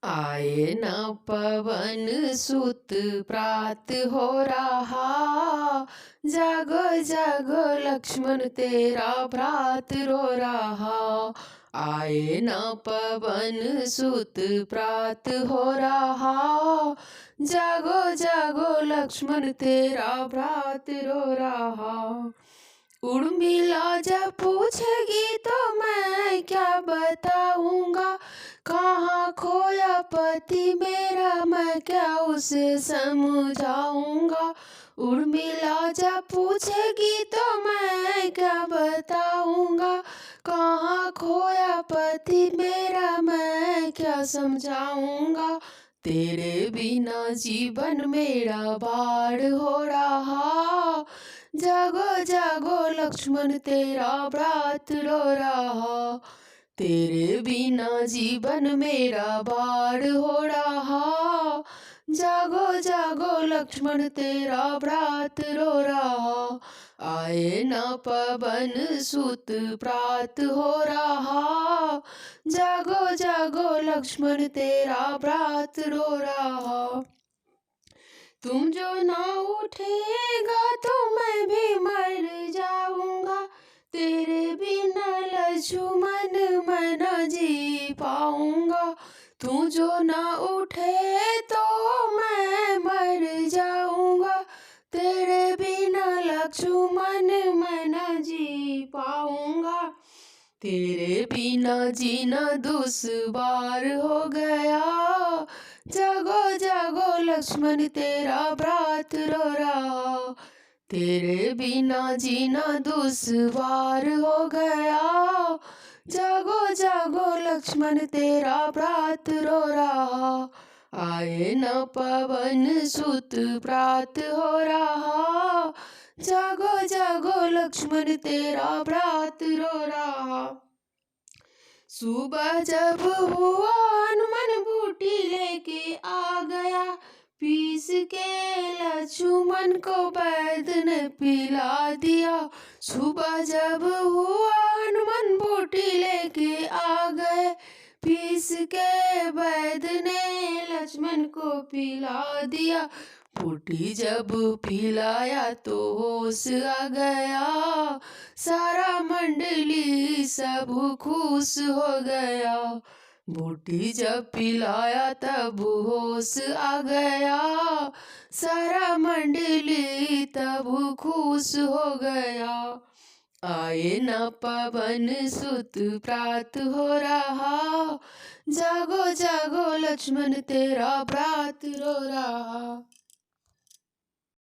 आए न पवन सुत प्रात हो रहा। जागो जागो लक्ष्मण तेरा भ्रात रो रहा। आए न पवन सुत प्रात हो रहा। जागो जागो लक्ष्मण तेरा भ्रात रो रहा। उर्मिला जब पूछेगी तो मैं क्या बताऊंगा। कहाँ खोया पति मेरा मैं क्या उसे समझाऊंगा। उर्मिला जब पूछेगी तो मैं क्या बताऊंगा। कहाँ खोया पति मेरा मैं क्या समझाऊंगा। तेरे बिना जीवन मेरा बाढ़ हो रहा। जागो जागो लक्ष्मण तेरा भ्रात रो रहा। तेरे बिना जीवन मेरा बाढ़ हो रहा। जागो जागो लक्ष्मण तेरा भ्रात रो रहा। आए न पवन सुत प्रात हो रहा। जागो जागो लक्ष्मण तेरा भ्रात रो रहा। तुम जो ना उठेगा तो मैं भी मर जाऊंगा। तेरे बिना लक्ष्मण मैं न जी पाऊंगा। तू जो ना उठे तो मैं मर जाऊंगा। तेरे बिना लक्ष्मण मैं न जी पाऊंगा। तेरे बिना जीना दुश्वार हो गया। जागो जागो लक्ष्मण तेरा भ्रात रो रहा। तेरे बिना जीना दुश्वार हो गया। जागो जागो लक्ष्मण तेरा भ्रात रो रहा। आए न पवन सुत प्रात हो रहा। जागो जागो लक्ष्मण तेरा भ्रात रो रहा। सुबह जब हुआ हनुमान बूटी लेके आ गया। पीस के लक्ष्मण को वैद ने पिला दिया। सुबह जब हुआ हनुमान बूटी लेके आ गए। पीस के वैद ने लक्ष्मण को पिला दिया। बूटी जब पिलाया तो होश आ गया। सारा मंडली सब खुश हो गया। बूटी जब पिलाया तब होश आ गया। सारा मंडली तब खुश हो गया। आए न पवन सुत प्रात हो रहा। जागो जागो लक्ष्मण तेरा भ्रात रो रहा।